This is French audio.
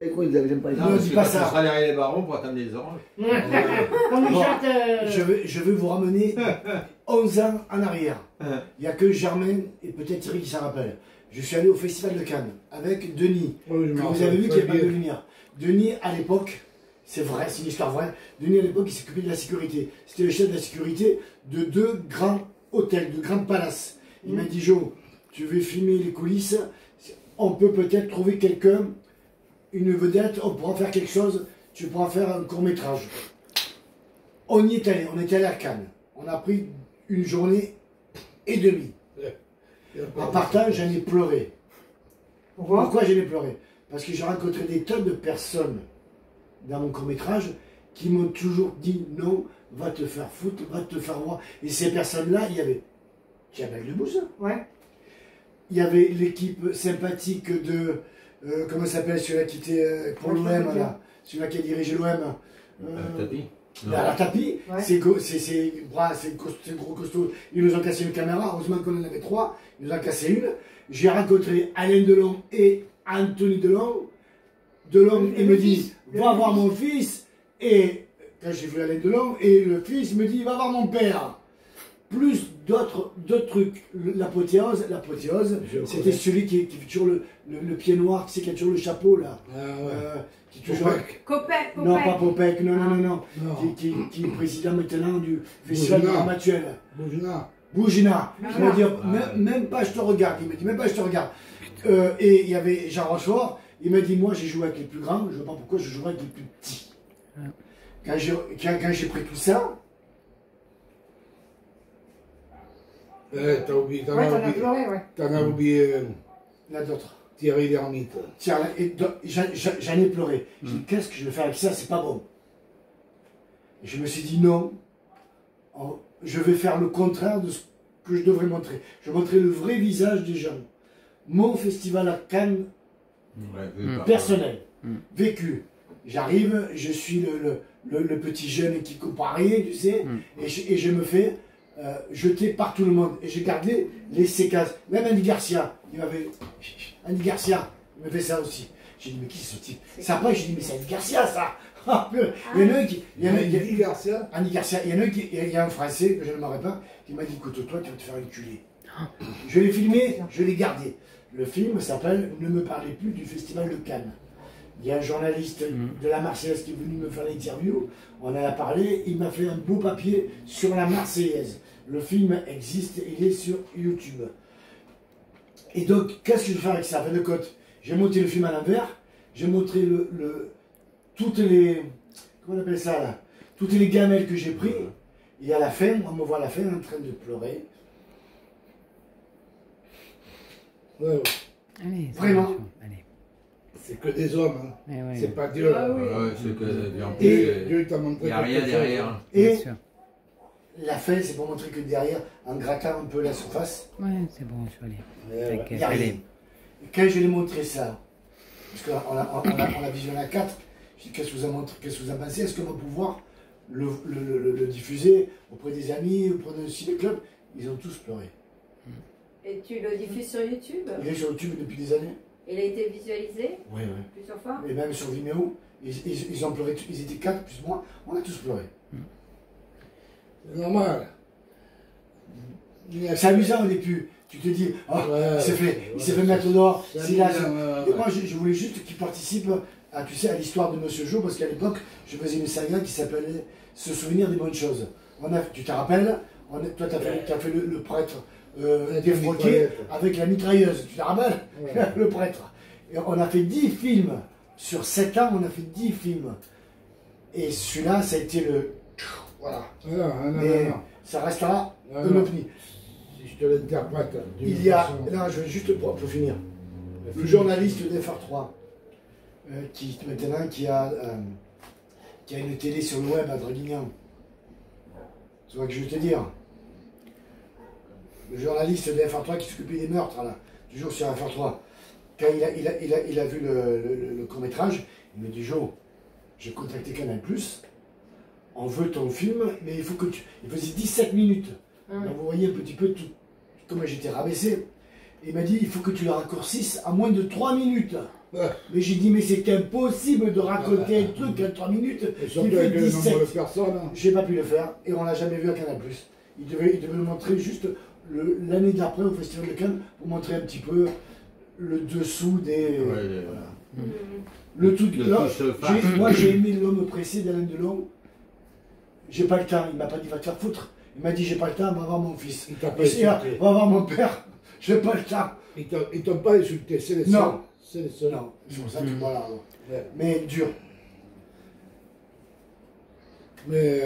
Et quoi, j'aime pas les Non, dis pas ça. Tu seras derrière les barons pour attendre les oranges. Bon, je vais vous ramener 11 ans en arrière. Il n'y a que Germain et peut-être Thierry qui s'en rappellent. Je suis allé au Festival de Cannes avec Denis, que vous avez vu qu'il n'y a pas de lumière. Denis, à l'époque, c'est vrai, c'est une histoire vraie, Denis, à l'époque, il s'occupait de la sécurité. C'était le chef de la sécurité de 2 grands hôtels, de grands palaces. Il m'a dit, Jo, tu veux filmer les coulisses, on peut peut-être trouver quelqu'un, une vedette, on pourra faire quelque chose, tu pourras faire un court-métrage. On y est allé, on est allé à Cannes. On a pris une journée et demie. En partant, j'en ai pleuré. Pourquoi j'en ai pleuré? Parce que j'ai rencontré des tonnes de personnes dans mon court-métrage qui m'ont toujours dit non, va te faire foutre, va te faire voir. Et ces personnes-là, il y avait Jamel Debbouze. Ouais. Il y avait l'équipe sympathique de... comment s'appelle celui-là qui était pour l'OM, là, celui-là qui a dirigé l'OM. Tapi. La Tapi, ouais. C'est gros costaud. Ils nous ont cassé une caméra, heureusement qu'on en avait 3, ils nous ont cassé une. J'ai rencontré Alain Delon et Anthony Delon. Delon, il me dit, va voir mon fils. Et quand j'ai vu Alain Delon, et le fils me dit, va voir mon père. Plus d'autres trucs. L'apothéose, c'était celui qui fait toujours le pied noir, tu sais, qui a toujours le chapeau là. Qui toujours... Copec. Non, pas Popek, non. Qui est président maintenant du festival de Ramatuel. Bougina. Il m'a dit, même pas je te regarde. Il m'a dit, même pas je te regarde. Et il y avait Jean Rochefort. Il m'a dit, moi j'ai joué avec les plus grands, je ne sais pas pourquoi je jouais avec les plus petits. Quand j'ai pris tout ça. T'as oublié, t'en as oublié d'autres. Thierry Lhermitte. J'en ai pleuré. J'ai dit, qu'est-ce que je vais faire avec ça, c'est pas bon. Et je me suis dit, non, je vais faire le contraire de ce que je devrais montrer. Je vais montrer le vrai visage des gens. Mon festival à Cannes, personnel, vécu. J'arrive, je suis le petit jeune qui comprend rien, tu sais, et je me fais... jeté par tout le monde. Et j'ai gardé les séquences. Même Andy Garcia, il m'avait fait ça aussi. J'ai dit, mais qui c'est ce type? C'est après, j'ai dit, mais c'est Andy Garcia, ça. Il y en a un qui... Andy Garcia. Andy Garcia. Il y en a un qui... Il y a un Français, que je ne m'arrête pas, qui m'a dit, écoute, toi, tu vas te faire enculer. Je l'ai filmé, je l'ai gardé. Le film s'appelle Ne me parlez plus du Festival de Cannes. Il y a un journaliste de la Marseillaise qui est venu me faire l'interview. On en a parlé. Il m'a fait un beau papier sur la Marseillaise. Le film existe, il est sur YouTube. Et donc, qu'est-ce que je vais faire avec ça? De côte, j'ai monté le film à l'envers. J'ai montré toutes les... Comment on appelle ça là? Toutes les gamelles que j'ai pris. Et à la fin, on me voit à la fin en train de pleurer. Ouais. Allez, vraiment. C'est que des hommes, hein. Ouais. C'est pas Dieu. C'est que Dieu t'a montré. Il n'y a rien derrière. Et la fin, c'est pour montrer que derrière, en grattant un peu la surface, ouais, c'est bon, je vais aller. il n'y a rien. Et quand je lui ai montré ça, parce qu'on a visionné à 4, je dis, qu'est-ce que vous en pensez? Est-ce qu'on va pouvoir le diffuser auprès des amis, auprès d'un ciné-club? Ils ont tous pleuré. Et tu le diffuses sur YouTube? Il est sur YouTube depuis des années. Il a été visualisé? Oui. Plusieurs fois? Et même sur Vimeo, ils ont pleuré, ils étaient 4 plus moi, on a tous pleuré. C'est normal. C'est amusant au début. Tu te dis, oh, il s'est fait mettre dehors. Et moi, je voulais juste qu'il participe à, tu sais, à l'histoire de Monsieur Jo, parce qu'à l'époque, je faisais une saga qui s'appelait Se souvenir des bonnes choses. Tu te rappelles? Toi, tu as fait le prêtre défroqué avec la mitrailleuse. Tu te rappelles? Le prêtre. Et on a fait 10 films. Sur 7 ans, on a fait 10 films. Et celui-là, ça a été le... Voilà. Mais ça restera un ovni. Si je te l'interprète. Il y a... Non, je vais juste pour finir. Le journaliste d'FR3, qui a une télé sur le web à Draguignan. Tu vois ce que je veux te dire? Le journaliste de FR3 qui s'occupait des meurtres, là, toujours sur FR3. Quand il a vu le court-métrage, il me dit, Jo, j'ai contacté Canal+, on veut ton film, mais il faut que tu... Il faisait 17 minutes. Donc vous voyez un petit peu tout, comment j'étais rabaissé. Et il m'a dit, il faut que tu le raccourcisses à moins de 3 minutes. Mais j'ai dit, mais c'est impossible de raconter un truc en 3 minutes. Et qui surtout fait avec le 17. nombre de personnes. Hein. J'ai pas pu le faire et on l'a jamais vu à Canal+. Il devait nous montrer juste l'année d'après au Festival de Cannes pour montrer un petit peu le dessous des... Ouais, voilà. Mhm. Le truc... Le là, touche face. moi j'ai aimé L'homme pressé d'Alain Delon. J'ai pas le temps, il m'a pas dit va te faire foutre. Il m'a dit j'ai pas le temps, va voir mon fils. Il t'a pas Et c'est là, insulté. va voir mon père, j'ai pas le temps. Ils t'ont pas insulté, c'est les seuls. Non. C'est les seuls. Non, c'est pour ça que voilà. Ouais. Mais dur. Mais